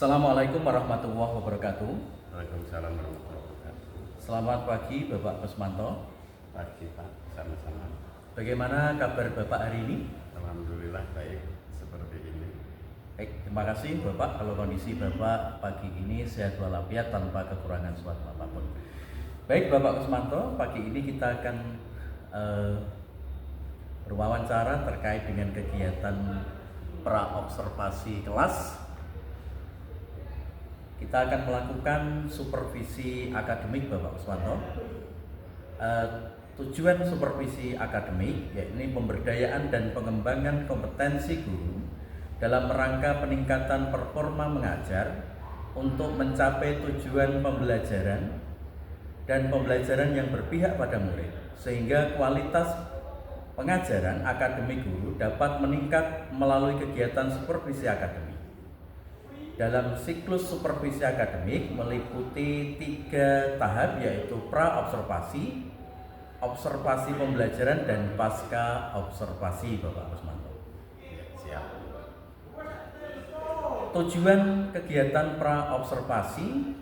Assalamualaikum warahmatullahi wabarakatuh. Waalaikumsalam warahmatullahi wabarakatuh. Selamat pagi Bapak Kusmanto. Pagi Pak, sama-sama. Bagaimana kabar Bapak hari ini? Alhamdulillah baik seperti ini. Baik, terima kasih Bapak. Kalau kondisi Bapak pagi ini sehat walafiat tanpa kekurangan suatu apapun. Baik Bapak Kusmanto, pagi ini kita akan berwawancara terkait dengan kegiatan pra-observasi kelas. Kita akan melakukan supervisi akademik Bapak Kusmanto. Tujuan supervisi akademik yakni pemberdayaan dan pengembangan kompetensi guru dalam rangka peningkatan performa mengajar untuk mencapai tujuan pembelajaran dan pembelajaran yang berpihak pada murid, sehingga kualitas pengajaran akademik guru dapat meningkat melalui kegiatan supervisi akademik. Dalam siklus supervisi akademik meliputi 3 tahap, yaitu pra-observasi, observasi pembelajaran, dan pasca observasi Bapak Kusmanto. Siap. Tujuan kegiatan pra-observasi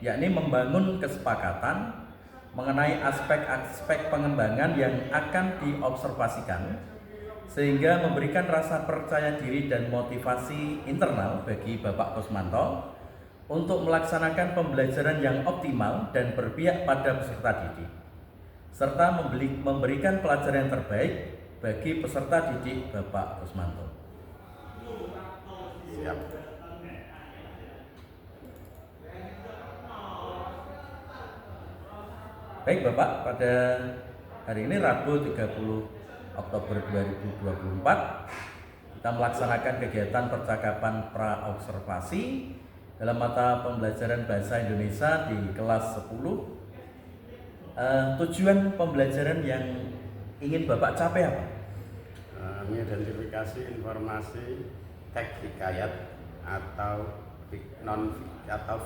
yakni membangun kesepakatan mengenai aspek-aspek pengembangan yang akan diobservasikan, sehingga memberikan rasa percaya diri dan motivasi internal bagi Bapak Kusmanto untuk melaksanakan pembelajaran yang optimal dan berpihak pada peserta didik, serta memberikan pelajaran yang terbaik bagi peserta didik Bapak Kusmanto. Siap. Baik Bapak, pada hari ini Rabu 30 Oktober 2024 kita melaksanakan kegiatan percakapan pra-observasi dalam mata pembelajaran Bahasa Indonesia di kelas 10. Tujuan pembelajaran yang ingin Bapak capai apa? Mengidentifikasi informasi teks hikayat atau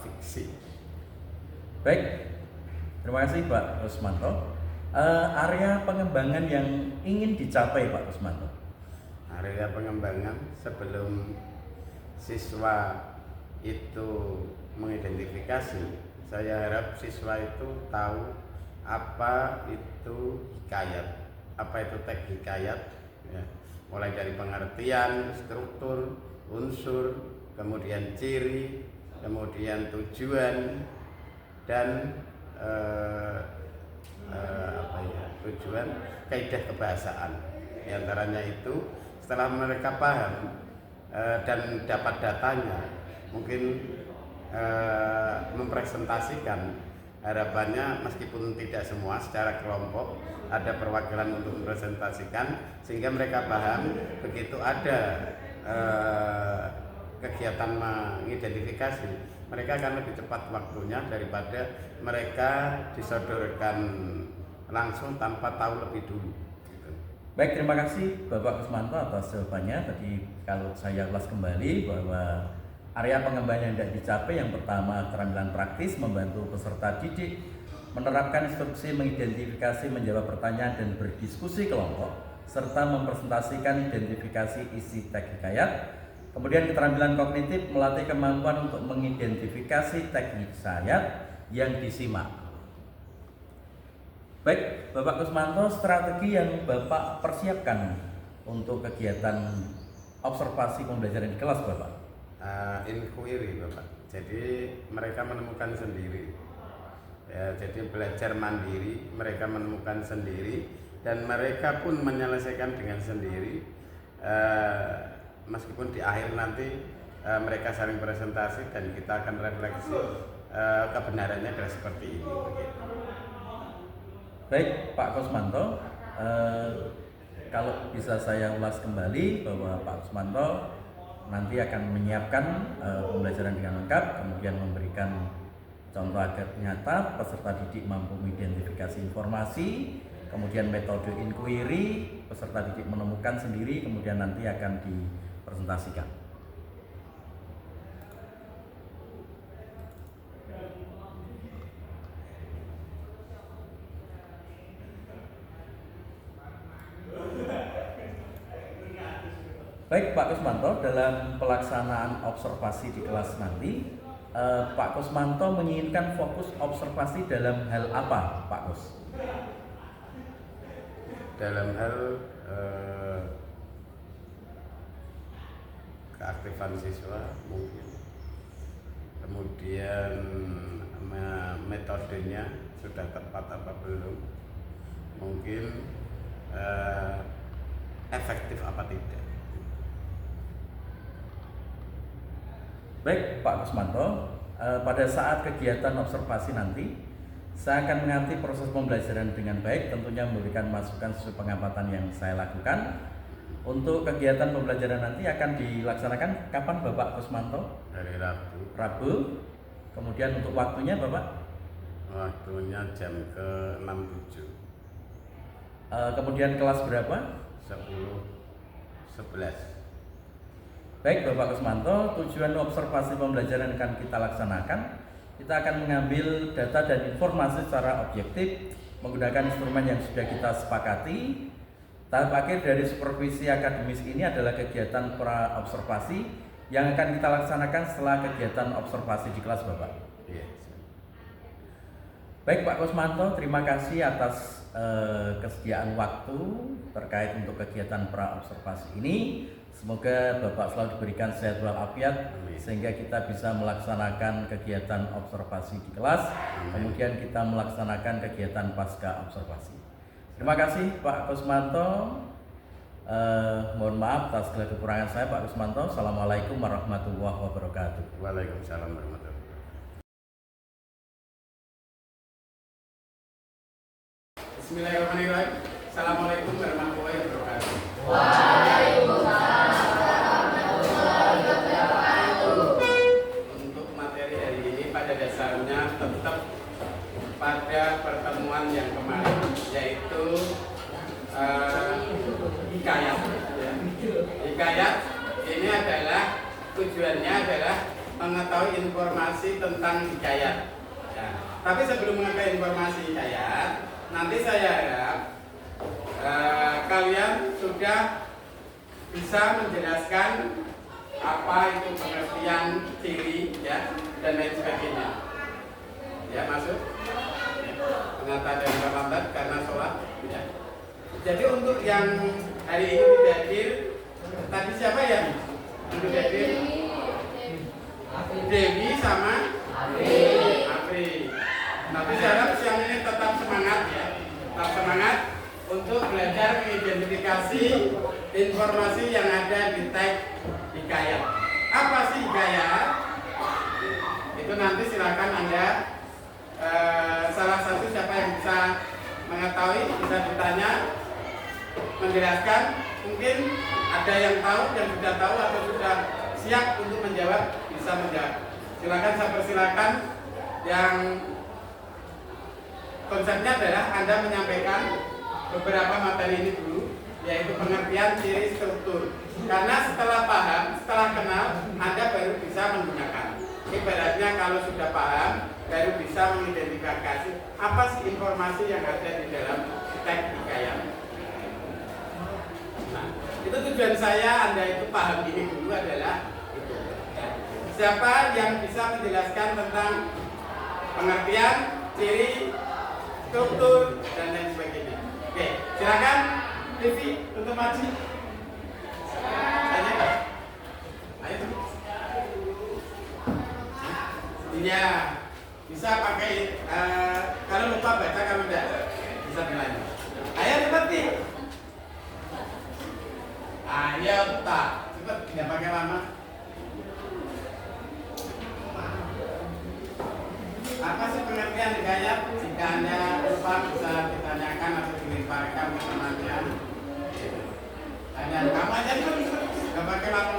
fiksi. Baik, terima kasih Pak Kusmanto. Area pengembangan yang ingin dicapai Pak Kusmanto? Area pengembangan sebelum siswa itu mengidentifikasi, saya harap siswa itu tahu apa itu hikayat, apa itu teks hikayat, ya. Mulai dari pengertian, struktur, unsur, kemudian ciri, kemudian tujuan, dan tujuan kaidah kebahasaan. Di antaranya itu setelah mereka paham dan dapat datanya, mungkin mempresentasikan, harapannya meskipun tidak semua secara kelompok ada perwakilan untuk mempresentasikan, sehingga mereka paham begitu ada kegiatan mengidentifikasi, mereka akan lebih cepat waktunya daripada mereka disodorkan langsung tanpa tahu lebih dulu. Baik, terima kasih Bapak Kusmanto atas jawabannya. Tadi kalau saya ulas kembali bahwa area pengembangan yang tidak dicapai, yang pertama keterampilan praktis membantu peserta didik menerapkan instruksi, mengidentifikasi, menjawab pertanyaan, dan berdiskusi kelompok, serta mempresentasikan identifikasi isi teks hikayat. Kemudian keterampilan kognitif melatih kemampuan untuk mengidentifikasi teks hikayat yang disimak. Baik, Bapak Kusmanto, strategi yang Bapak persiapkan untuk kegiatan observasi pembelajaran di kelas Bapak? Inquiry Bapak, jadi mereka menemukan sendiri, ya, jadi belajar mandiri, mereka menemukan sendiri dan mereka pun menyelesaikan dengan sendiri, meskipun di akhir nanti mereka saling presentasi dan kita akan refleksi kebenarannya adalah seperti ini, begitu. Baik Pak Kusmanto, kalau bisa saya ulas kembali bahwa Pak Kusmanto nanti akan menyiapkan pembelajaran dengan lengkap, kemudian memberikan contoh agar nyata peserta didik mampu mengidentifikasi informasi, kemudian metode inquiry, peserta didik menemukan sendiri, kemudian nanti akan dipresentasikan. Baik Pak Kusmanto, dalam pelaksanaan observasi di kelas nanti, Pak Kusmanto menginginkan fokus observasi dalam hal apa, Pak Kus? Dalam hal keaktifan siswa mungkin, kemudian metodenya sudah tepat apa belum, mungkin efektif apa tidak. Baik Pak Kusmanto, pada saat kegiatan observasi nanti saya akan mengerti proses pembelajaran dengan baik, tentunya memberikan masukan sesuai pengamatan yang saya lakukan. Untuk kegiatan pembelajaran nanti akan dilaksanakan kapan Bapak Kusmanto? Hari Rabu. Rabu. Kemudian untuk waktunya Bapak? Waktunya jam ke 6.7. Kemudian kelas berapa? 10.11. Baik Bapak Kusmanto, tujuan observasi pembelajaran akan kita laksanakan. Kita akan mengambil data dan informasi secara objektif menggunakan instrumen yang sudah kita sepakati. Tahap akhir dari supervisi akademis ini adalah kegiatan pra-observasi yang akan kita laksanakan setelah kegiatan observasi di kelas Bapak. Iya. Baik Pak Kusmanto, terima kasih atas kesediaan waktu terkait untuk kegiatan pra-observasi ini. Semoga Bapak selalu diberikan sehat walafiat sehingga kita bisa melaksanakan kegiatan observasi di kelas. Kemudian kita melaksanakan kegiatan pasca observasi. Terima kasih Pak Kusmanto. Mohon maaf atas segala kekurangan saya Pak Kusmanto. Assalamualaikum warahmatullahi wabarakatuh. Waalaikumsalam warahmatullahi wabarakatuh. Bismillahirrahmanirrahim. Assalamualaikum warahmatullahi wabarakatuh. Waalaikumsalam warahmatullahi wabarakatuh. Untuk materi hari ini pada dasarnya tetap pada pertemuan yang kemarin, yaitu hikayat. Ya. Hikayat ini adalah tujuannya adalah mengetahui informasi tentang hikayat. Ya. Tapi sebelum mengetahui informasi hikayat, nanti saya harap kalian sudah bisa menjelaskan apa itu pengertian ciri ya dan lain sebagainya. Ya masuk. Pengantar dan terlambat karena sholat. Ya. Jadi untuk yang hari ini tidak hadir, tadi siapa ya? Untuk hadir? Dewi sama Apri. Tapi saya harap siang ini tetap semangat ya, tetap semangat untuk belajar mengidentifikasi informasi yang ada di tag hikayat. Apa sih hikayat? Itu nanti silakan Anda salah satu siapa yang bisa mengetahui bisa ditanya, menjelaskan. Mungkin ada yang tahu dan sudah tahu atau sudah siap untuk menjawab, bisa menjawab. Silakan, saya persilakan. Yang konsepnya adalah Anda menyampaikan beberapa materi ini dulu, yaitu pengertian ciri struktur. Karena setelah paham, setelah kenal, Anda baru bisa menggunakan. Ibaratnya kalau sudah paham, baru bisa mengidentifikasi apa sih informasi yang ada di dalam tag hikayat. Nah, itu tujuan saya Anda itu paham ini dulu adalah itu. Siapa yang bisa menjelaskan tentang pengertian, ciri, struktur, dan lain sebagainya. Oke, silakan TV untuk maju. Tanya Pak. Ayo. Iya, bisa pakai kalau lupa baca kalau tidak bisa bilangin. Ayo cepat nih. Ayo tak, cepat tidak pakai lama. Apa sih pengertian hikayat? Jika Anda lupa bisa ditanyakan atau dilemparkan ke temannya. Tanya kamu aja dulu, nggak pakai lama.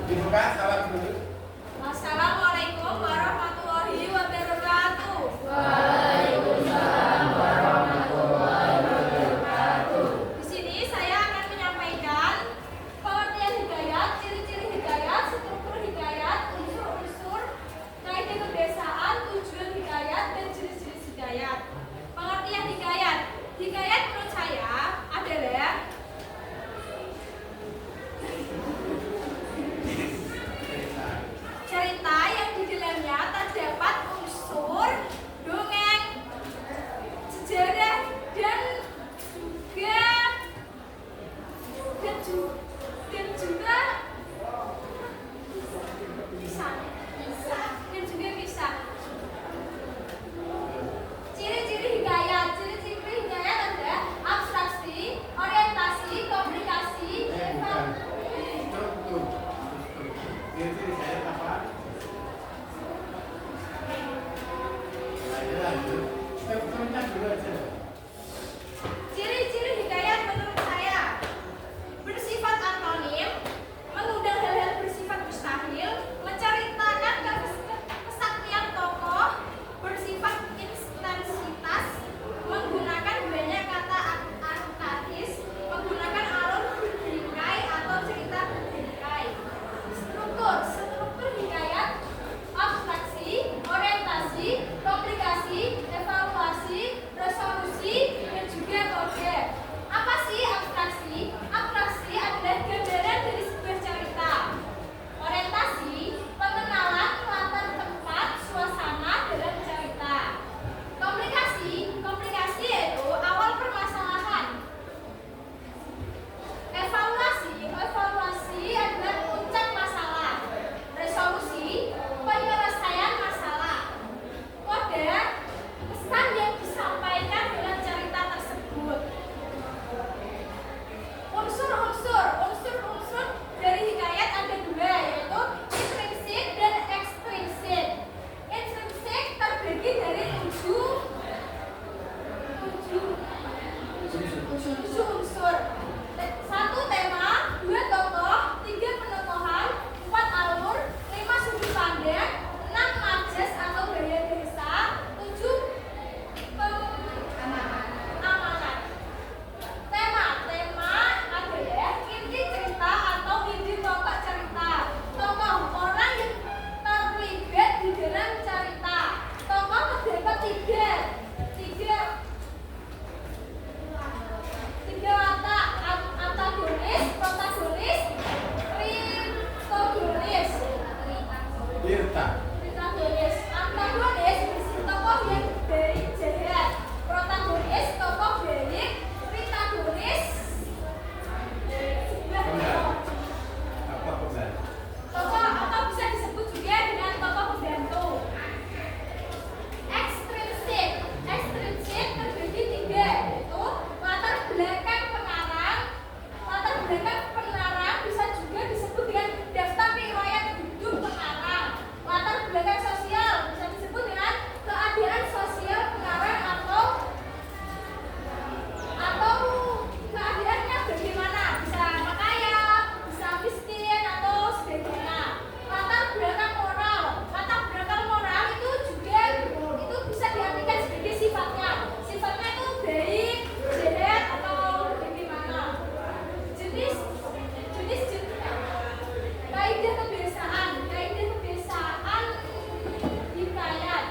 Dibuka, salam dulu. Assalamualaikum warahmatullahi wabarakatuh. Waalaikumsalam warahmatullahi wabarakatuh. Di sini saya akan menyampaikan pengertian hikayat, ciri-ciri hikayat, struktur hikayat, unsur-unsur, kaidah kebiasaan, tujuan hikayat, dan jenis-jenis hikayat. Pengertian hikayat. Hikayat menurut saya adalah Ciri-ciri hidayat apa? Lanjut. Kita dulu aja. Ciri-ciri hikayat menurut saya bersifat anonim, mengundang hal-hal bersifat mustahil, menceritakan kesaktian tokoh, bersifat intensitas, menggunakan banyak kata arkatis, menggunakan alur berbingkai atau cerita berbingkai. Struktur hikayat, abstraksi, orientasi, komplikasi, evaluasi, resolusi, dan juga kode. Apa sih abstraksi? Abstraksi adalah gambaran dari sebuah cerita. Orientasi, pengenalan latar tempat, suasana dalam cerita. Komplikasi yaitu awal permasalahan. Evaluasi adalah puncak masalah. Resolusi, penyelesaian masalah. Kode, pesan yang disampaikan dalam cerita tersebut. Unsur dari hikayat ada dua, yaitu intrinsik dan ekstrinsik. Intrinsik terbagi dari tujuh unsur. 1 tema, 2 tokoh, 3 penokohan, 4 alur, 5 sudut pandang, 6 majas atau gaya desa, 7 amanat. Tema ada ya, inti cerita atau inti pokok cerita. Tokoh, orang yang terlibat di dalam cerita. Tokoh terdapat tiga watak: antagonis, protagonis, tritogonis. Antagonis tokoh yang baik jahat, protagonis tokoh baik, tritogonis tokoh atau bisa disebut juga dengan tokoh pembantu. Ekstrinsik terbagi 3, yaitu latar belakang pengarang bisa juga disebut dengan daftar riwayat hidup pengarang. Latar belakang sosial bisa disebut dengan keadaan sosial pengarang atau keadaannya bagaimana, bisa kaya, bisa miskin atau sebagainya. Latar belakang moral itu juga bisa diartikan sebagai sifatnya itu baik, jahat atau bagaimana. Jenis kaidah kebiasaan hikayat. Jenis hikayat.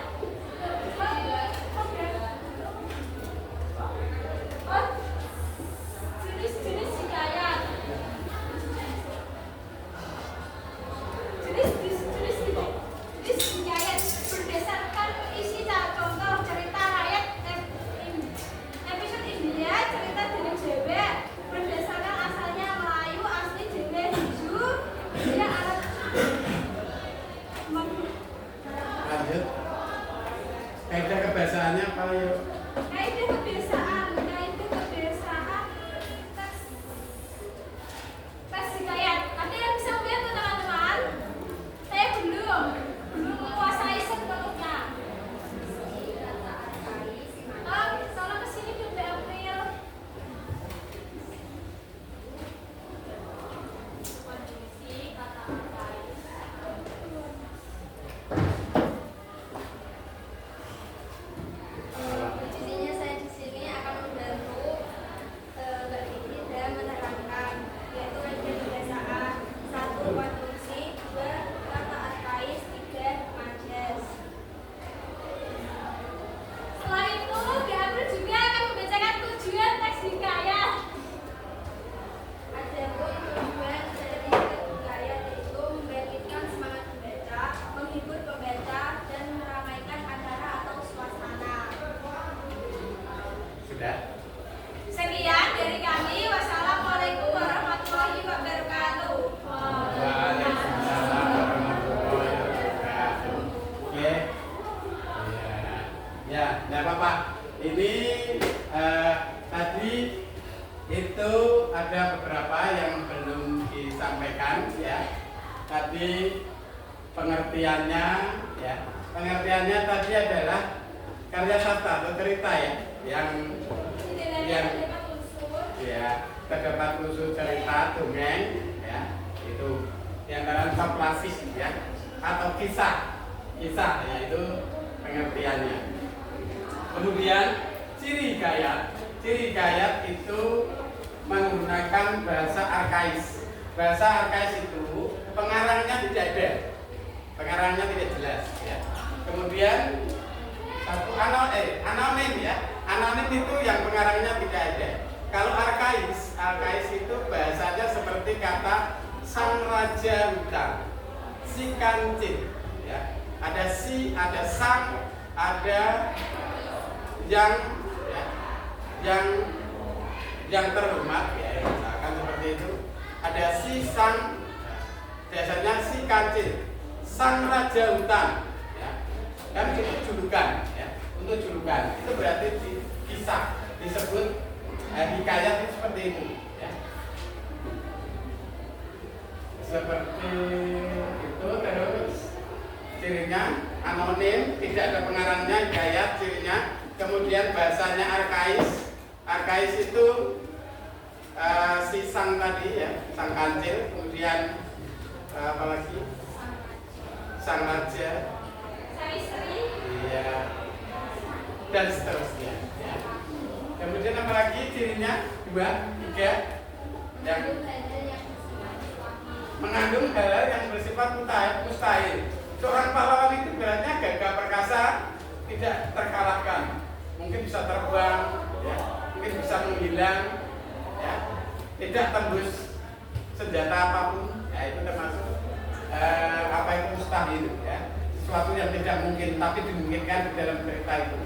Jenis hikayat berdasarkan isi contoh cerita rakyat, episode India, cerita dari Jawa, berdasarkan asalnya Melayu, asli Jawa Hindu, dia alat Lanjut. Kaidah kebiasaannya apa yuk? kaidah kebiasaan tes hikayat. Ada yang bisa melihat tuh teman-teman? Saya belum menguasai sepenuhnya. Tolong kesini dulu Mbak April. Intinya saya di sini akan membantu Mbak Vivi dalam menerangkan, yaitu kaidah kebiasaan. 1, konstruksi, 2, kata arkais, 3, majas. Setelah itu, Mbak April juga akan membacakan tujuan teks hikayat. Adapun tujuan dari hikayat yaitu membangkitkan semangat membaca, menghibur pembaca, dan meramaikan acara atau suasana. Sudah. Sekian dari kami. Wassalamualaikum warahmatullahi wabarakatuh. Waalaikumsalam warahmatullahi wabarakatuh. Oke. Ya, nggak apa-apa. Ini tadi itu ada beberapa yang belum disampaikan ya. tadi pengertiannya ya. Pengertiannya tadi adalah karya sastra atau cerita ya, yang ya terdapat unsur cerita, dongeng ya, itu diantara klasik ya, atau kisah ya, itu pengertiannya. Kemudian ciri gayat itu menggunakan bahasa arkais. Bahasa arkais itu pengarangnya tidak ada, pengarangnya tidak jelas ya. Kemudian satu anonim ya, anonim itu yang pengarangnya tidak ada. Kalau arkais itu bahasanya seperti kata sang raja hutan, si kancil ya. Ada si, ada sang, ada yang ya, yang terhormat ya, misalkan seperti itu. Ada si sang, biasanya si kancil, sang raja hutan ya. Dan itu julukan ya, untuk julukan itu berarti kisah disebut hikayat itu seperti itu ya. Seperti itu. Terus cirinya anonim, tidak ada pengarangnya, hikayat cirinya. Kemudian bahasanya arkais itu si sang tadi ya, sang kancil. Kemudian apalagi sang raja, iya, dan seterusnya ya. Kemudian apalagi cirinya 2, 3 yang mengandung hal-hal yang bersifat mustahil. Seorang pahlawan itu beratnya gagah perkasa, tidak terkalahkan. Mungkin bisa terbang, ya, mungkin bisa menghilang, ya, tidak tembus senjata apapun, ya, itu termasuk apa itu mustahil, ya, sesuatu yang tidak mungkin tapi dimungkinkan di dalam cerita itu.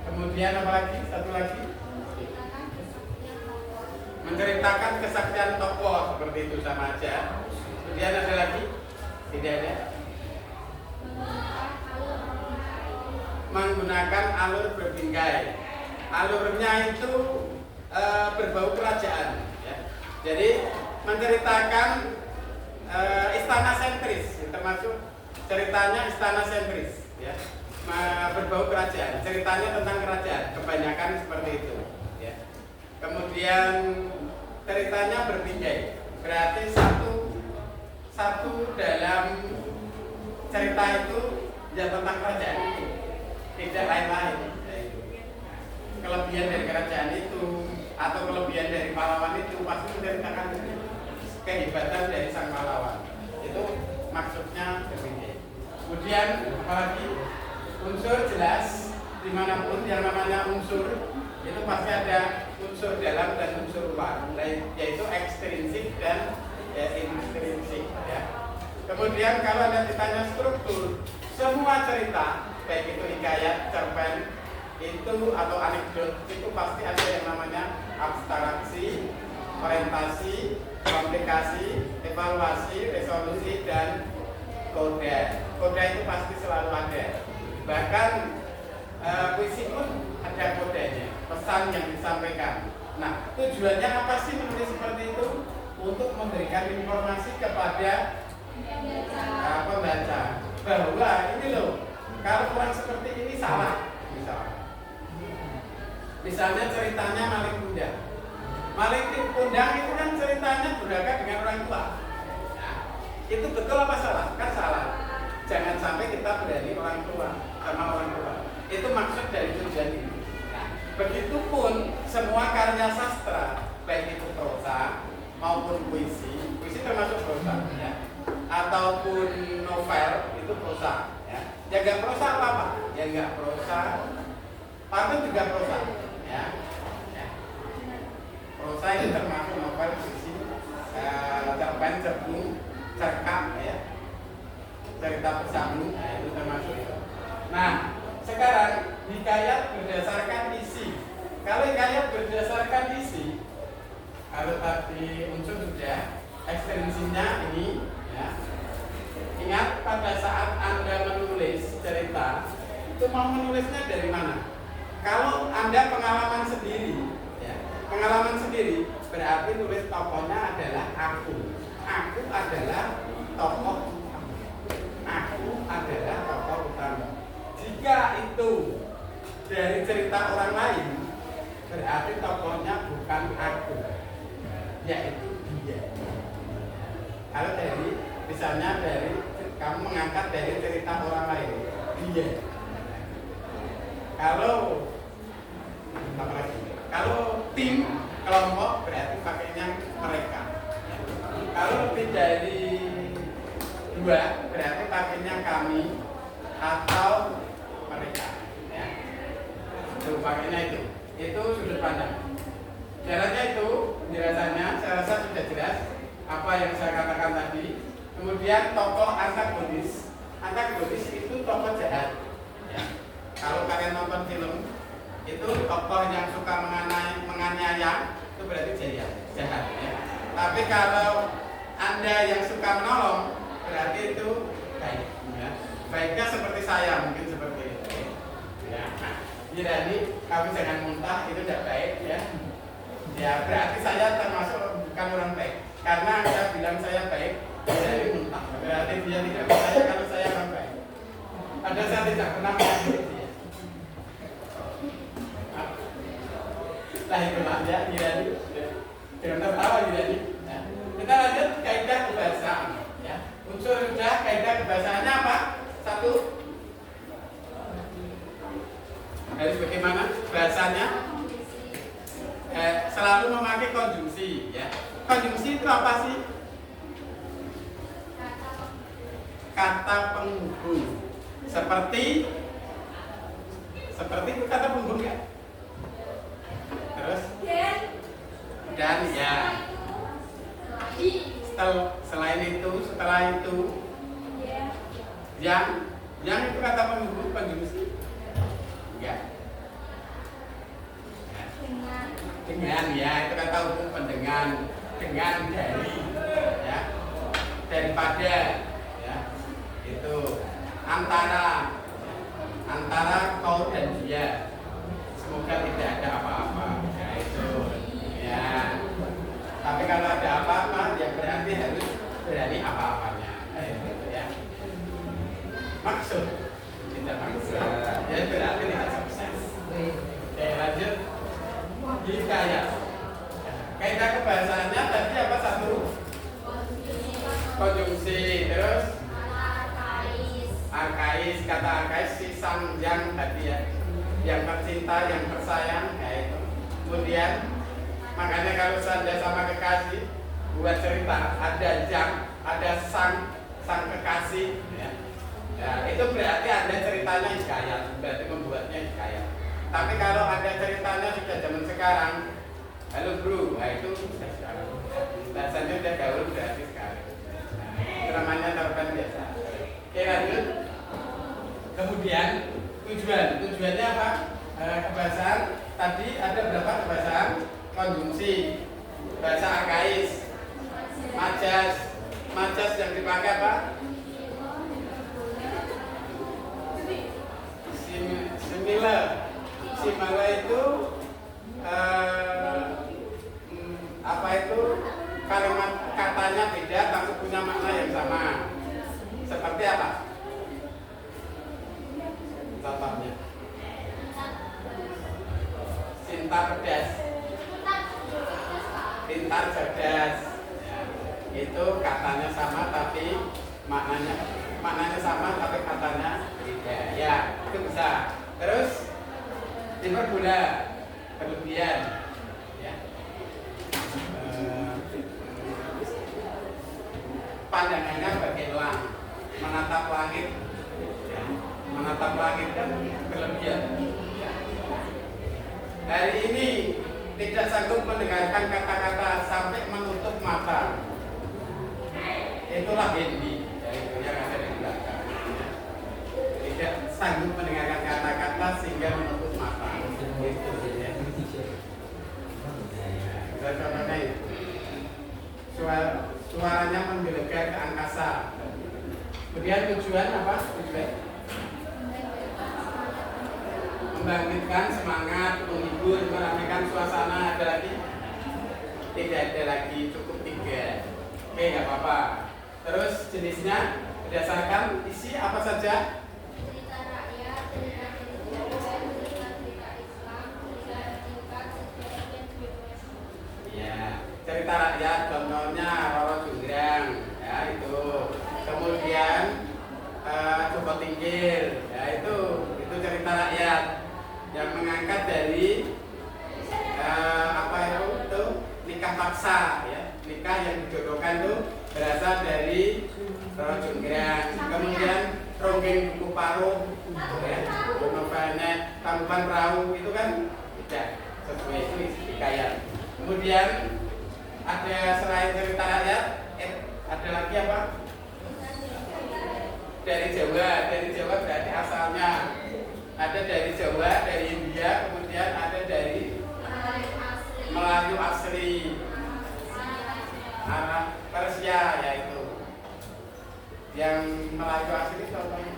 Kemudian apalagi satu lagi, menceritakan kesaktian tokoh, seperti itu sama aja. Kemudian ada lagi, tidak ada. Menggunakan alur berbingkai. Alurnya itu berbau kerajaan ya. Jadi menceritakan istana sentris, termasuk ceritanya istana sentris ya. Berbau kerajaan, ceritanya tentang kerajaan, kebanyakan seperti itu ya. Kemudian ceritanya berbingkai, berarti satu dalam cerita itu ya tentang kerajaan itu, tidak lain-lain ya, itu. Kelebihan dari kerajaan itu atau kelebihan dari pahlawan itu pasti menceritakan kehebatan dari sang pahlawan, itu maksudnya berbingkai. Kemudian apalagi unsur jelas, dimanapun yang namanya unsur itu pasti ada unsur dalam dan unsur luar, yaitu ekstrinsik dan intrinsik ya. Kemudian kalau Anda ditanya struktur, semua cerita baik itu hikayat, cerpen itu atau anekdot itu pasti ada yang namanya abstraksi, orientasi, komplikasi, evaluasi, resolusi, dan koda. Koda itu pasti selalu ada. Bahkan puisi pun ada kodenya, pesan yang disampaikan. Nah, tujuannya apa sih menulis seperti itu? Untuk memberikan informasi kepada pembaca bahwa ini loh, kalau kurang seperti ini salah. Misalnya ceritanya maling kundang. Maling kundang itu kan ceritanya durhaka dengan orang tua. Nah, itu betul apa salah? Kan salah. Jangan sampai kita berani orang tua sama orang tua. Itu maksud dari tujuan ini. Nah, begitupun semua karya sastra, baik itu prosa maupun puisi termasuk prosa, ya, ataupun novel itu prosa. Ya, nggak prosa apa? Ya nggak prosa. Pantun juga prosa. Ya. Prosa ini termasuk novel, puisi, cerpen, cerpen, cerkam, ya, cerita bersambung, ya, itu termasuk itu. Nah, sekarang hikayat berdasarkan isi. Kalau hikayat berdasarkan isi, kalau tadi unsur sudah, ekstensinya ini, ya. Ingat pada saat Anda menulis cerita, itu mau menulisnya dari mana? Kalau Anda pengalaman sendiri, ya, pengalaman sendiri berarti tulis tokohnya adalah aku. Aku adalah tokoh utama. Aku adalah tokoh utama. Jika itu dari cerita orang lain, berarti tokohnya bukan aku, yaitu dia. Kalau dari, misalnya dari kamu mengangkat dari cerita orang lain, dia. Kalau apa lagi? Kalau tim kelompok berarti pakainya mereka. Kalau lebih dari dua berarti pakainya kami atau mereka. Ya. Itu pakainya itu. Itu sudut pandang. Jaraknya itu penjelasannya saya rasa sudah jelas apa yang saya katakan tadi. Kemudian tokoh antagonis. Antagonis itu tokoh jahat. Ya. Kalau kalian nonton film itu tokoh yang suka menganiaya itu berarti jahat ya. Tapi kalau Anda yang suka menolong berarti itu baik ya. Baiknya seperti saya mungkin seperti itu ya. Nah, jadi kamu jangan muntah, itu tidak baik ya. Ya berarti saya termasuk bukan orang baik karena Anda bilang saya baik dari muntah, berarti dia tidak percaya kalau saya orang baik. Ada saya tidak pernah menyakiti dia. Lah itulah ya, jadi jangan tertawa jadi. Ya. Kita lanjut kaidah kebahasaan. Ya. Unsur sudah kaidah kebahasaannya apa? Satu, harus bagaimana bahasanya? Selalu memakai konjungsi. Ya. Konjungsi itu apa sih? Kata penghubung. Seperti itu kata penghubung ya. Terus dan ya. Selain itu, setelah itu yang itu kata penghubung konjungsi. Ya. Dengan ya itu kata hubung dengan dari ya daripada ya itu antara kau dan dia semoga tidak ada apa-apa ya itu ya. Tapi kalau ada apa-apa ya berarti harus berani apa-apanya gitu ya. Maksud tidak maksud ya berarti tidak sukses. Oke lanjut. Hikayat. Kaidah kebahasaannya tadi apa satu? Konjungsi. Terus arkais. Kata arkais sisang yang tadi ya, yang tercinta, yang tersayang, ya itu. Kemudian makanya kalau Anda sama kekasih buat cerita ada ada sang kekasih ya. Ya, itu berarti Anda ceritanya hikayat, berarti membuatnya hikayat. Tapi kalau ada ceritanya sudah zaman sekarang, halo bro, nah itu sudah sekarang. Bahasanya sudah gaul berarti sekarang. Itu namanya cerpen biasa. Oke lanjut. Kemudian tujuannya apa? Kebahasaan tadi ada berapa kebahasaan? Konjungsi, bahasa arkais, majas yang dipakai apa? Simile itu apa itu kalimat katanya beda tapi punya makna yang sama. Seperti apa? Contohnya cinta pedas, pintar cerdas ya, itu katanya sama tapi maknanya sama tapi katanya beda ya, itu bisa. Terus hiperbola berlebihan ya. Pandangannya bagai elang menatap langit ya. Menatap langit kan berlebihan ya. Hari ini tidak sanggup mendengarkan kata-kata sampai menutup mata, itulah Hendy ya, itu yang ada di belakang ya. Tidak sanggup mendengarkan kata-kata sehingga menutup mata. Itu ya. Contohnya itu. Suaranya menggelegar ke angkasa. Kemudian tujuan apa? Membangkitkan semangat, menghibur, meramaikan suasana. Ada lagi? Tidak ada lagi, cukup 3. Oke, nggak apa-apa. Terus jenisnya berdasarkan isi apa saja? Cerita rakyat, cerita intelijen, cerita Islam, cerita tingkat, sejarah, dan biografi. Ya, cerita rakyat contohnya Roro Jonggrang, ya itu. Kemudian Joko Tingkir, ya itu cerita rakyat yang mengangkat dari apa itu nikah paksa, ya nikah yang dijodohkan itu berasal dari Roro Jonggrang. Kemudian Ronggeng Duku Paruh, ya novelnya Tangkuban Perahu itu kan tidak sesuai itu hikayat. Kemudian ada selain cerita rakyat, ada lagi apa? Dari Jawa berarti asalnya ada dari Jawa, dari India, kemudian ada dari Melayu asli, Arab Persia, yaitu yang Melayu asli contohnya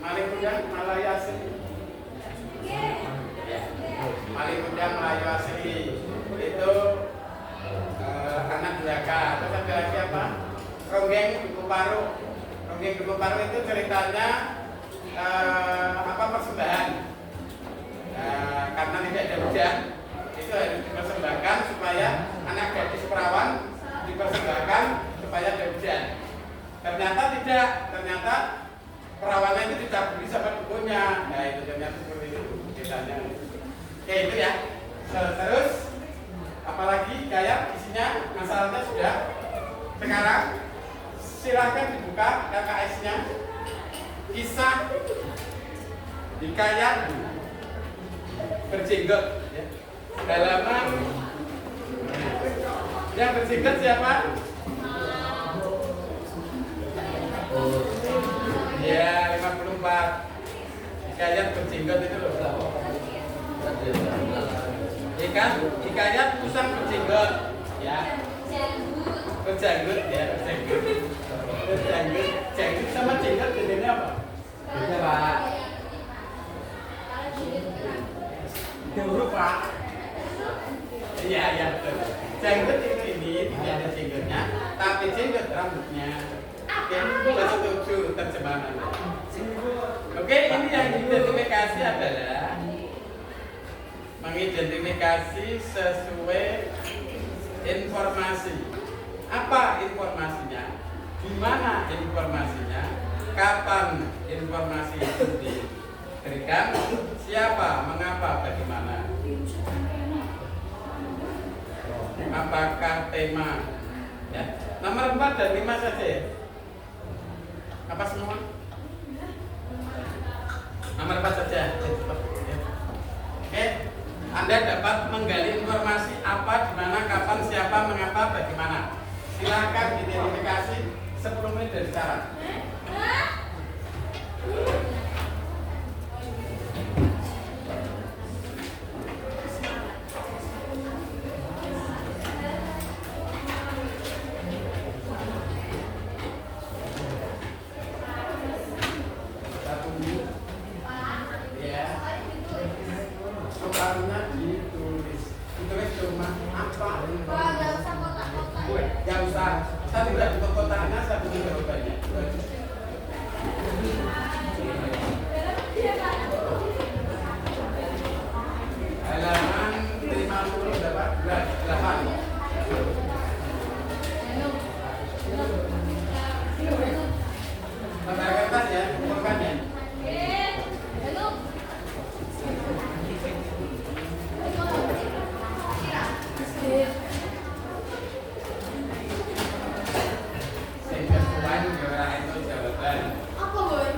Malik Undang Melayu asli, Malik Undang Melayu asli itu anak durhaka. Terus ada lagi apa? Ronggeng Duku Paruh. Ronggeng Duku Paruh itu ceritanya persembahan. Karena tidak ada hujan, itu harus dipersembahkan supaya anak gadis perawan dipersembahkan supaya ada hujan. Ternyata tidak, ternyata perawannya itu tidak bisa pada dukunnya. Nah itu ternyata seperti itu ceritanya. Oke itu ya. Terus apalagi kayak isinya masalahnya sudah. Sekarang silahkan dibuka KKS-nya. Kisah hikayat berjenggot, ya. Halaman yang berjenggot siapa? Ya 54. Hikayat berjenggot itu loh. Ikan hikayat usang berjenggot, ya. Berjanggut, ya berjanggut. Berjanggut, janggut sama jenggot bedanya apa? Beda Pak. Huruf Pak. Iya betul. Janggut itu ini tidak ada jenggotnya, tapi jenggot rambutnya. Oke, kita setuju terjemahan. Oke, ini yang diidentifikasi adalah mengidentifikasi sesuai informasi. Apa informasinya? Di mana informasinya? Kapan informasi itu diberikan? Siapa, mengapa, bagaimana? Apakah tema? Ya. Nomor 4 dan 5 saja ya. Apa semua? Nomor 4 saja. Oke. Anda dapat menggali informasi apa, di mana, kapan, siapa, mengapa, bagaimana. Silakan identifikasi 10 menit dari sekarang. Soalnya ditulis cuma apa? Wah, nggak usah kotak-kotak. Gak usah. Saya tidak butuh kotaknya, saya butuh jawabannya. Halaman 58. Lembar kertas ya, kumpulkan ya. Sehingga sesuai dengan itu jawaban. Apa, Boy?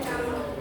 kamu.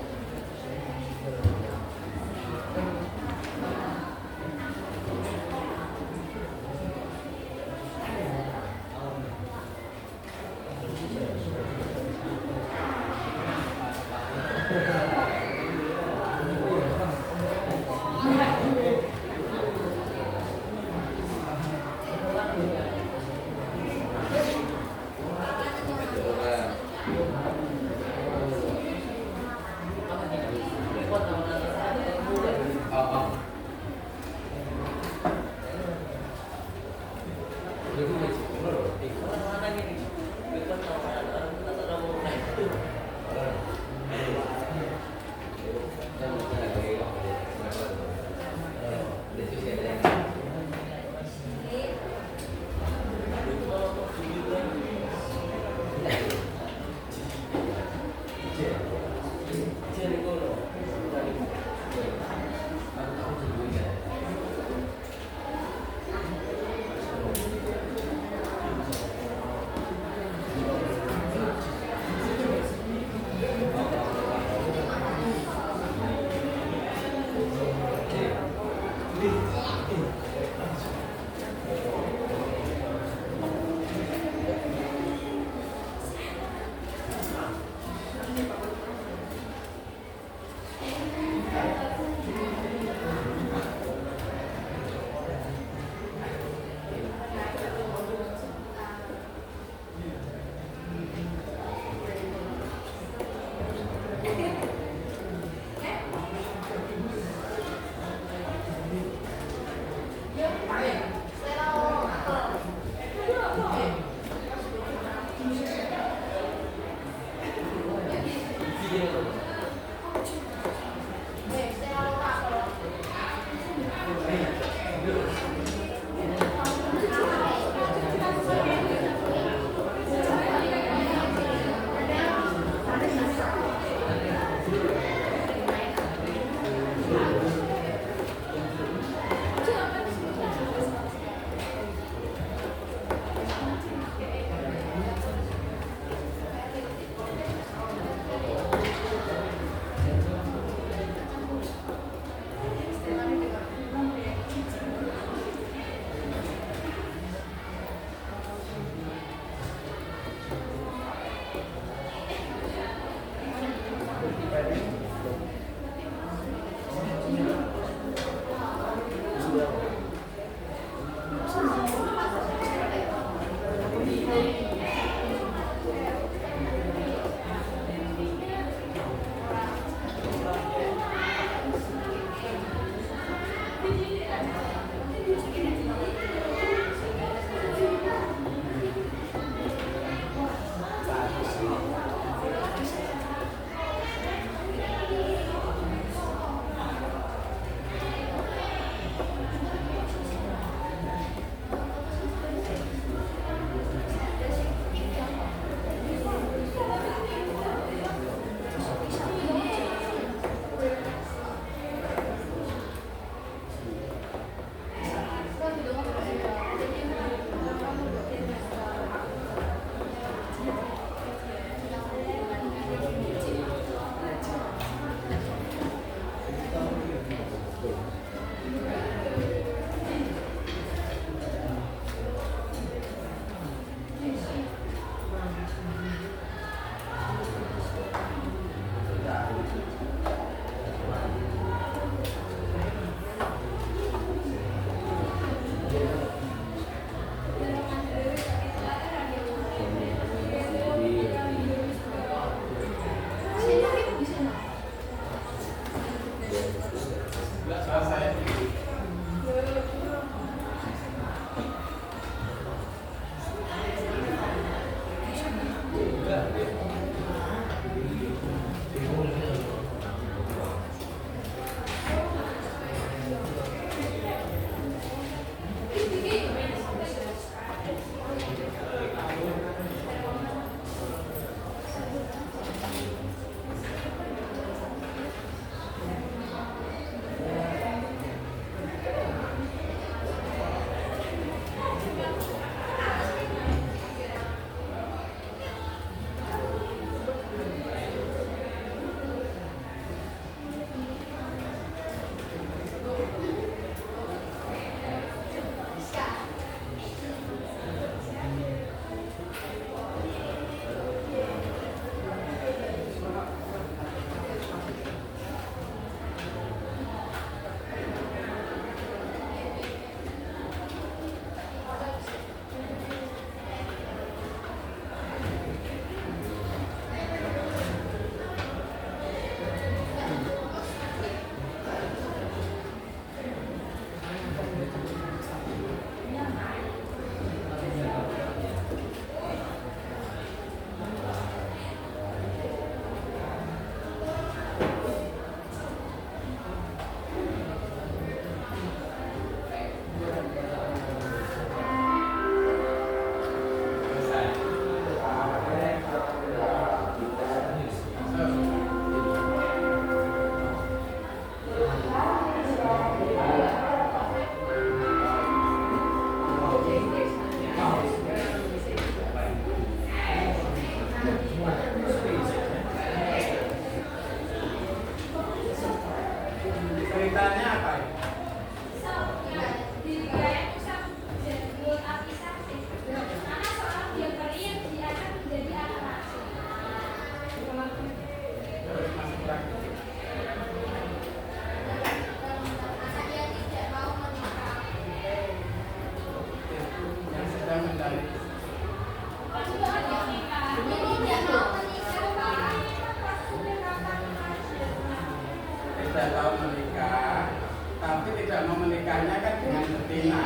sudah tahu menikah, tapi tidak mau menikahnya kan dengan betina,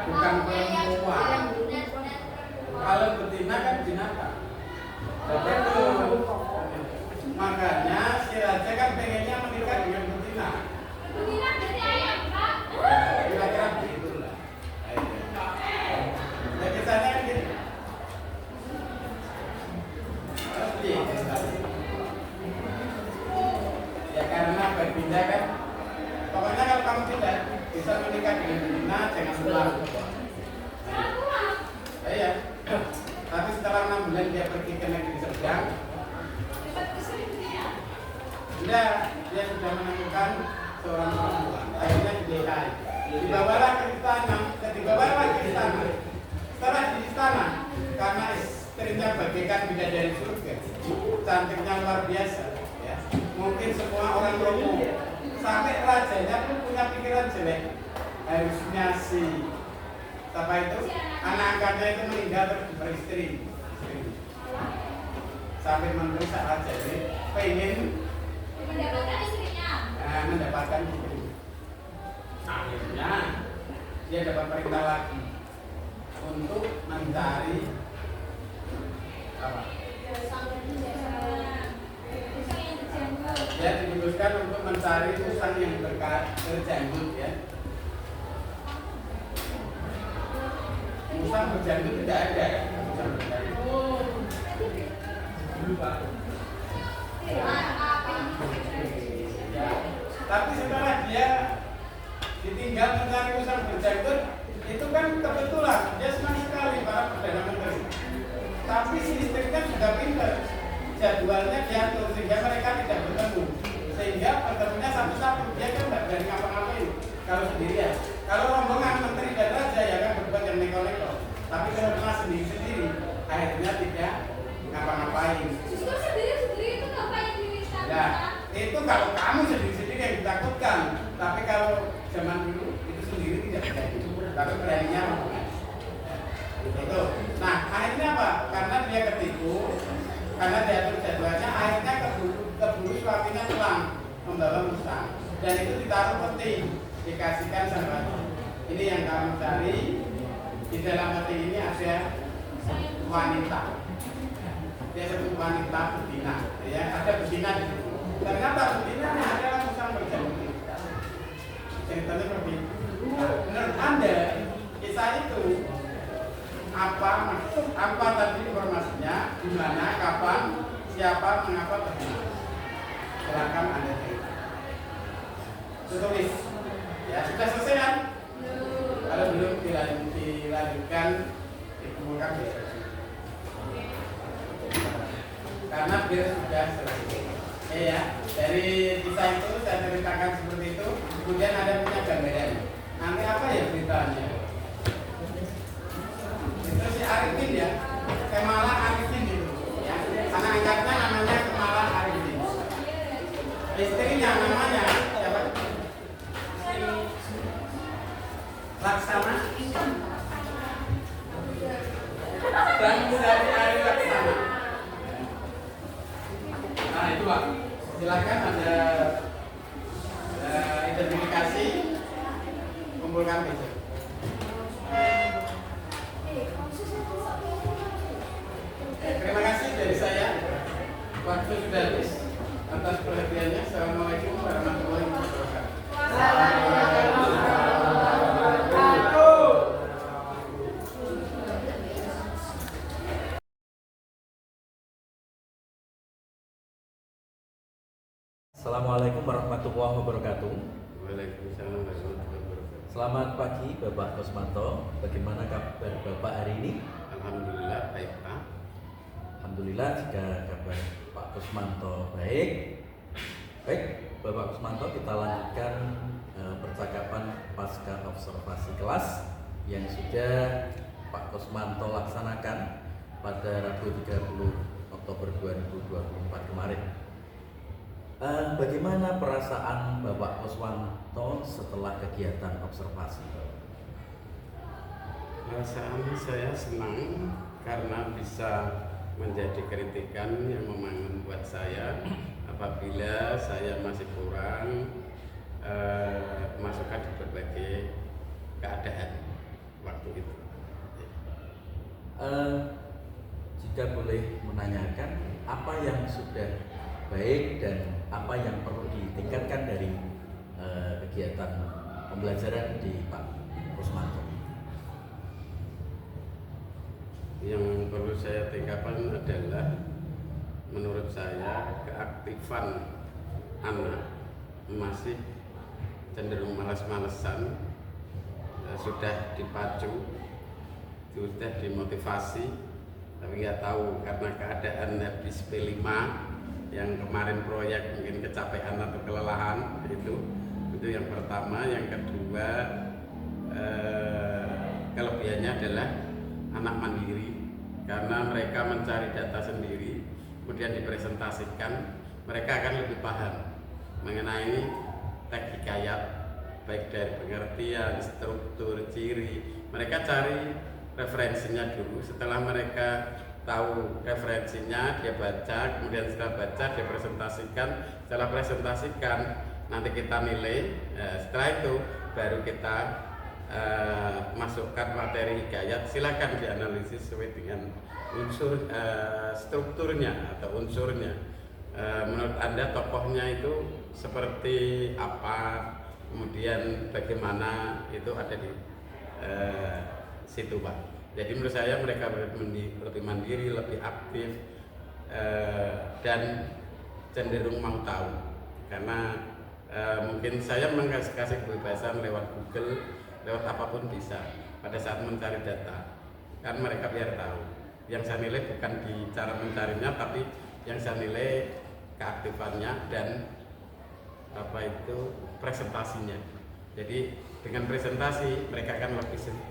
bukan perempuan. Kalau betina kan binatang. Begitu. Makanya si raja kan pengennya menikah dengan betina. Betina dari ayam, Pak. Ya, kira-kira begitulah. Ya kisahnya kan gitu. Pasti. Ya karena berbeda kan. Pokoknya kalau kamu tidak bisa menikah dengan betina, jangan pulang. Iya. Tapi setelah 6 bulan dia pergi ke negeri Serdang. Tidak, dia sudah menemukan seorang perempuan. Akhirnya dinikahi. Dibawalah ke istana. Setelah di istana, karena istrinya bagaikan bidadari surga, cantiknya luar biasa. Ya. Mungkin semua orang romo, sampai rajanya pun punya pikiran jelek. Harusnya si apa itu anak angkatnya itu meninggal terus beristri. Sampai menteri saat raja ini pengen Mendapatkan istrinya. mendapatkan istri. Akhirnya dia dapat perintah lagi untuk mencari apa? Dia diputuskan untuk mencari usang yang berjanggut ya. Usang berjanggut tidak ada ya. Usang berjanggut. Ya. Tapi setelah dia ditinggal mencari usang berjanggut, itu kan kebetulan dia senang sekali para perdana menteri. Tapi si istrinya sudah pintar, jadwalnya diatur sehingga mereka tidak bertemu. Sehingga pertemunya satu-satu, dia kan tidak berani ngapa-ngapain kalau sendirian. Kalau rombongan menteri dan raja ya kan berbuat yang neko-neko. Tapi kalau cuma sendiri-sendiri, akhirnya tidak ngapa-ngapain. Justru sendiri-sendiri itu ngapain di istana? Ya, itu kalau kamu sendiri-sendiri yang ditakutkan. Tapi kalau zaman dulu itu sendiri tidak berani. Tapi beraninya rombongan. Itu. Nah, akhirnya apa? Karena dia ketipu, karena dia atur jadwalnya, akhirnya keburu suaminya pulang membawa musang. Dan itu ditaruh peti, dikasihkan sama raja. Ini yang kamu cari. Di dalam peti ini ada wanita. Dia sebut wanita betina. Ya, ada betina di situ. Ternyata betina ini adalah musang berjanggut. Ceritanya seperti itu. Nah, menurut Anda, kisah itu apa tadi informasinya, di mana, kapan, siapa, mengapa terjadi? Silakan Anda cerita. Tulis. Ya sudah selesai kan? Kalau belum dilanjutkan, dikumpulkan besok. Karena biar sudah selesai. Ya, dari kisah itu saya ceritakan seperti itu. Kemudian ada punya gambaran. Nanti apa ya beritanya? Itu si Arifin ya, Kemala Arifin itu. Ya, anak angkatnya namanya Kemala Arifin. Istrinya namanya siapa? Laksana. Dan dari Ari Laksana. Nah itu Pak, silakan ada identifikasi, kumpulkan besok. Terima kasih dari saya. Waktu sudah habis. Atas perhatiannya. Assalamualaikum warahmatullahi wabarakatuh. Assalamualaikum warahmatullahi wabarakatuh. Waalaikumsalam warahmatullahi wabarakatuh. Selamat pagi Bapak Kusmanto. Bagaimana kabar Bapak hari ini? Alhamdulillah baik Pak. Alhamdulillah jika kabar Pak Kusmanto baik. Baik, Bapak Kusmanto, kita lanjutkan percakapan pasca observasi kelas yang sudah Pak Kusmanto laksanakan pada Rabu 30 Oktober 2024 kemarin. Bagaimana perasaan Bapak Kusmanto setelah kegiatan observasi? Perasaan saya senang karena bisa menjadi kritikan yang membangun buat saya apabila saya masih kurang masukan di berbagai keadaan waktu itu. Jika boleh menanyakan, apa yang sudah baik dan apa yang perlu ditingkatkan dari kegiatan pembelajaran di Pak Kusmanto? Yang perlu saya tingkatkan adalah menurut saya keaktifan anak masih cenderung malas-malesan, sudah dipacu, sudah dimotivasi, tapi nggak tahu karena keadaan habis P5 yang kemarin proyek mungkin kecapean atau kelelahan, itu yang pertama. Yang kedua, kelebihannya adalah anak mandiri karena mereka mencari data sendiri kemudian dipresentasikan, mereka akan lebih paham mengenai teks hikayat, baik dari pengertian, struktur, ciri. Mereka cari referensinya dulu, setelah mereka tahu referensinya dia baca, kemudian setelah baca dia presentasikan, setelah presentasikan nanti kita nilai, setelah itu baru kita masukkan materi hikayat, silakan dianalisis sesuai dengan unsur strukturnya atau unsurnya. Menurut Anda tokohnya itu seperti apa, kemudian bagaimana, itu ada di situ Pak. Jadi menurut saya mereka lebih mandiri, lebih aktif, dan cenderung mau tahu karena mungkin saya kasih kebebasan lewat Google, lewat apapun bisa pada saat mencari data, kan mereka biar tahu. Yang saya nilai bukan di cara mencarinya, tapi yang saya nilai keaktifannya dan presentasinya. Jadi dengan presentasi mereka akan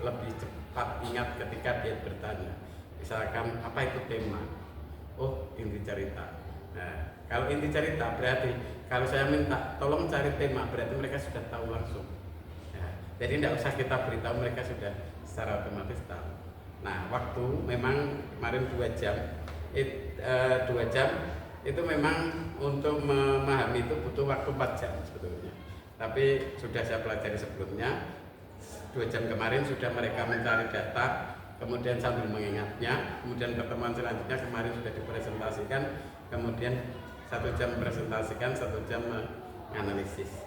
lebih cepat ingat ketika dia bertanya. Misalkan apa itu tema? Oh, inti cerita. Nah, kalau inti cerita berarti kalau saya minta tolong cari tema, berarti mereka sudah tahu langsung. Nah, jadi tidak usah kita beritahu, mereka sudah secara otomatis tahu. Nah, waktu memang kemarin 2 jam, 2 jam itu memang untuk memahami itu butuh waktu 4 jam sebetulnya. Tapi sudah saya pelajari sebelumnya, 2 jam kemarin sudah mereka mencari data, kemudian sambil mengingatnya, kemudian pertemuan selanjutnya kemarin sudah dipresentasikan, kemudian 1 jam presentasikan, 1 jam menganalisis,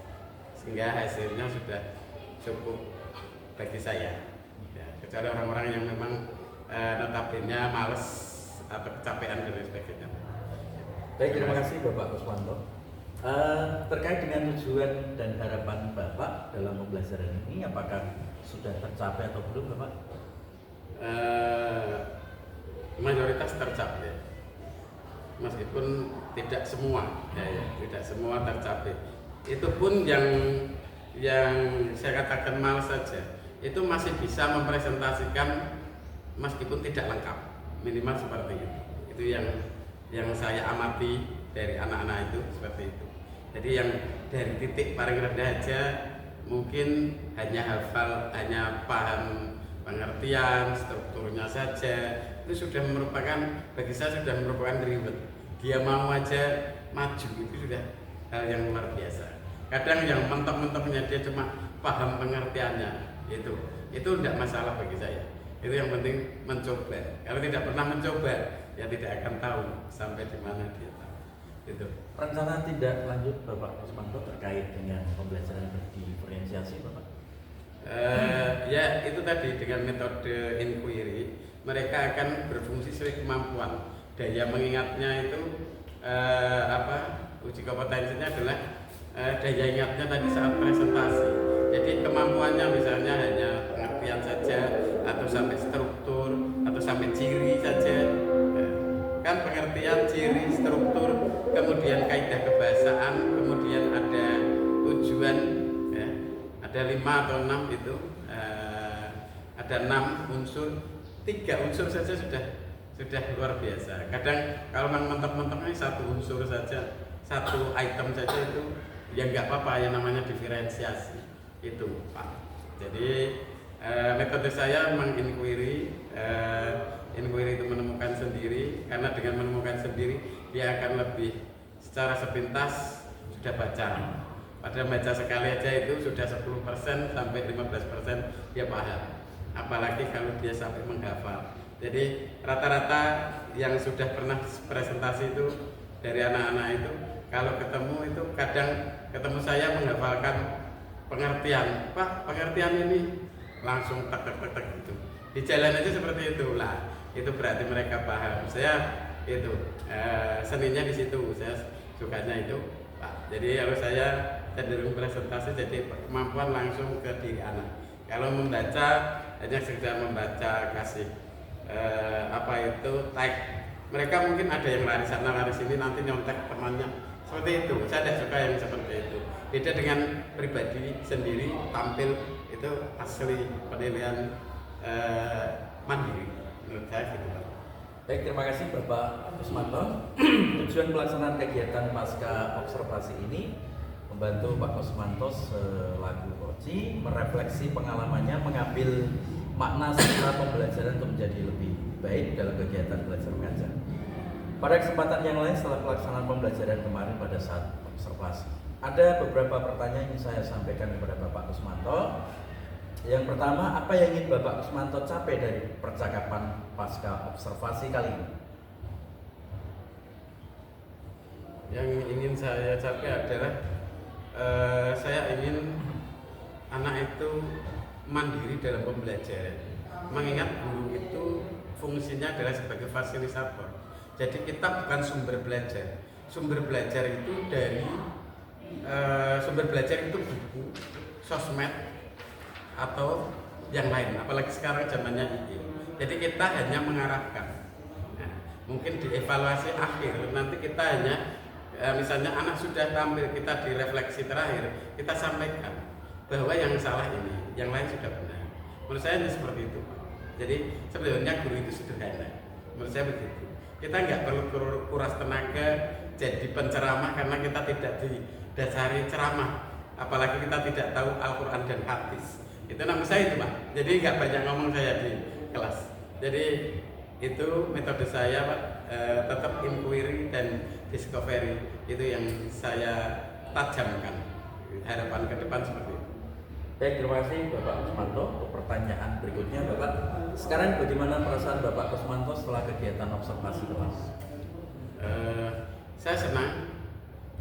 sehingga hasilnya sudah cukup bagi saya. Ya, kecuali orang-orang yang memang notabene males atau kecapean dan sebagainya. Baik, terima kasih Bapak Kusmanto. Terkait dengan tujuan dan harapan Bapak dalam pembelajaran ini, apakah sudah tercapai atau belum Bapak? Mayoritas tercapai, meskipun tidak semua, tidak semua tercapai. Itu pun yang saya katakan malas saja, itu masih bisa mempresentasikan meskipun tidak lengkap, minimal seperti itu. Itu yang saya amati dari anak-anak itu seperti itu. Jadi yang dari titik paling rendah aja mungkin hanya hafal, hanya paham pengertian, strukturnya saja, itu sudah merupakan, bagi saya sudah merupakan reward. Dia mau aja maju, itu sudah hal yang luar biasa. Kadang yang mentok-mentoknya dia cuma paham pengertiannya, itu tidak masalah bagi saya. Itu yang penting mencoba. Kalau tidak pernah mencoba, ya tidak akan tahu sampai di mana dia tahu. Itu. Rencana tindak lanjut Bapak Kusmanto terkait dengan pembelajaran berdiferensiasi Bapak? Ya itu tadi dengan metode inquiry mereka akan berfungsi sesuai kemampuan. Daya mengingatnya itu uji kompetensinya adalah daya ingatnya tadi saat presentasi. Jadi kemampuannya misalnya hanya pengertian saja, atau sampai struktur, atau sampai ciri saja. Kan pengertian, ciri, struktur, kemudian kaidah kebahasaan, kemudian ada tujuan, ya, ada 5 atau 6 itu, ada 6 unsur, 3 unsur saja sudah luar biasa. Kadang kalau memang mentok-mentoknya 1 unsur saja, 1 item saja itu ya nggak apa-apa, yang namanya diferensiasi itu Pak. Jadi metode saya menginquiry, inquiry itu menemukan sendiri, karena dengan menemukan sendiri dia akan lebih secara sepintas sudah baca. Padahal baca sekali aja itu sudah 10% sampai 15% dia paham. Apalagi kalau dia sampai menghafal. Jadi rata-rata yang sudah pernah presentasi itu dari anak-anak itu kalau ketemu itu kadang ketemu saya menghafalkan pengertian, Pak pengertian ini langsung tek gitu. Di jalan aja seperti itu lah. Itu berarti mereka paham. Saya itu seninya di situ. Saya sukanya itu, Pak. Jadi kalau saya cenderung presentasi jadi kemampuan langsung ke diri anak. Kalau membaca hanya sekedar membaca kasih apa itu tag. Mereka mungkin ada yang lari sana lari sini nanti nyontek temannya. Seperti itu. Saya tidak suka yang seperti itu. Beda dengan pribadi sendiri tampil itu asli penilaian mandiri menurut saya gitu Pak. Baik, terima kasih Bapak Kusmanto. Tujuan pelaksanaan kegiatan pasca observasi ini membantu Pak Kusmanto selaku coach merefleksi pengalamannya, mengambil makna serta pembelajaran untuk menjadi lebih baik dalam kegiatan belajar mengajar. Pada kesempatan yang lain setelah pelaksanaan pembelajaran kemarin pada saat observasi, ada beberapa pertanyaan yang saya sampaikan kepada Bapak Kusmanto. Yang pertama, apa yang ingin Bapak Kusmanto capai dari percakapan pasca observasi kali ini? Yang ingin saya capai adalah saya ingin anak itu mandiri dalam pembelajaran. Mengingat guru itu fungsinya adalah sebagai fasilitator. Jadi kita bukan sumber belajar. Sumber belajar itu dari sumber belajar itu buku, sosmed, atau yang lain, apalagi sekarang zamannya IG. Jadi kita hanya mengarahkan. Nah, mungkin di evaluasi akhir nanti kita hanya misalnya anak sudah tampil, kita di refleksi terakhir kita sampaikan bahwa yang salah ini, yang lain sudah benar. Menurut saya seperti itu. Jadi sebenarnya guru itu sederhana. Menurut saya begitu. Kita nggak perlu kuras tenaga jadi penceramah karena kita tidak didasari ceramah, apalagi kita tidak tahu Al-Quran dan hadis. Itu nama saya itu Pak. Jadi nggak banyak ngomong saya di kelas. Jadi itu metode saya Pak. Tetap inquiry dan discovery itu yang saya tajamkan. Harapan ke depan seperti itu. Baik, terima kasih Bapak Kusmanto. Untuk pertanyaan berikutnya Bapak, sekarang bagaimana perasaan Bapak Kusmanto setelah kegiatan observasi kelas? Saya senang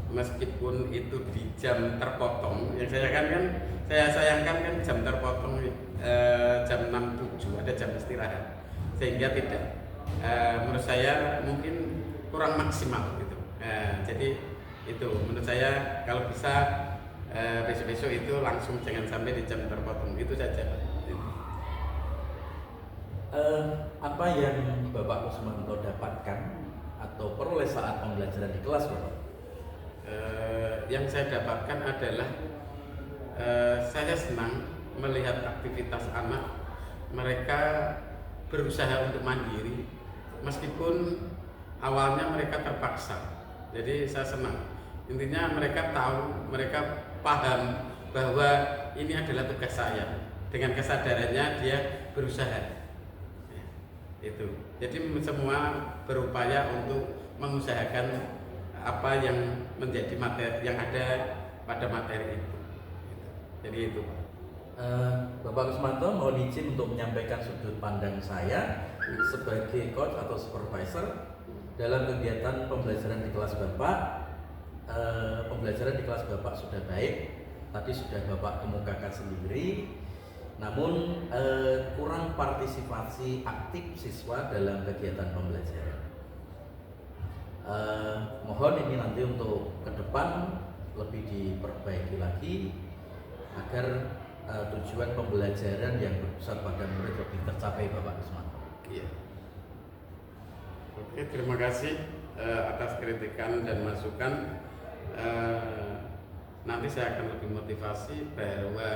meskipun itu di jam terpotong. Yang saya sayangkan kan jam terpotong jam 6.07 ada jam istirahat, sehingga tidak menurut saya mungkin kurang maksimal gitu. Jadi itu menurut saya kalau bisa besok-besok itu langsung jangan sampai di jam terpotong, itu saja. Apa yang Bapak Kusmanto dapatkan atau peroleh saat pembelajaran di kelas Bapak? Yang saya dapatkan adalah saya senang melihat aktivitas anak, mereka berusaha untuk mandiri meskipun awalnya mereka terpaksa. Jadi saya senang, intinya mereka tahu, mereka paham bahwa ini adalah tugas saya. Dengan kesadarannya dia berusaha ya, itu. Jadi semua berupaya untuk mengusahakan apa yang menjadi materi yang ada pada materi itu. Jadi itu. Bapak Kusmanto mohon izin untuk menyampaikan sudut pandang saya sebagai coach atau supervisor dalam kegiatan pembelajaran di kelas Bapak. Pembelajaran di kelas Bapak sudah baik, tadi sudah Bapak kemukakan sendiri. Namun kurang partisipasi aktif siswa dalam kegiatan pembelajaran. Mohon ini nanti untuk ke depan lebih diperbaiki lagi agar tujuan pembelajaran yang berpusat pada murid lebih tercapai Bapak Kusmanto. Iya. Oke, terima kasih atas kritikan dan masukan. Nanti saya akan lebih motivasi bahwa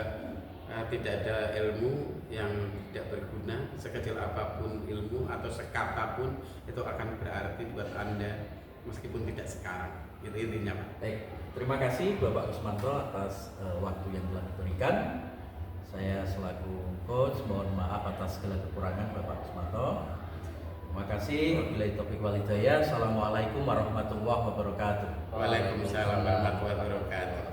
tidak ada ilmu yang tidak berguna, sekecil apapun ilmu atau sekapapun itu akan berarti buat Anda meskipun tidak sekarang. Itu intinya Pak. Baik, terima kasih Bapak Kusmanto atas waktu yang telah diberikan. Saya selaku coach mohon maaf atas segala kekurangan Bapak Kusmanto. Terima kasih. Wabillahi taufiq wal hidayah. Assalamualaikum warahmatullahi wabarakatuh. Waalaikumsalam warahmatullahi wabarakatuh.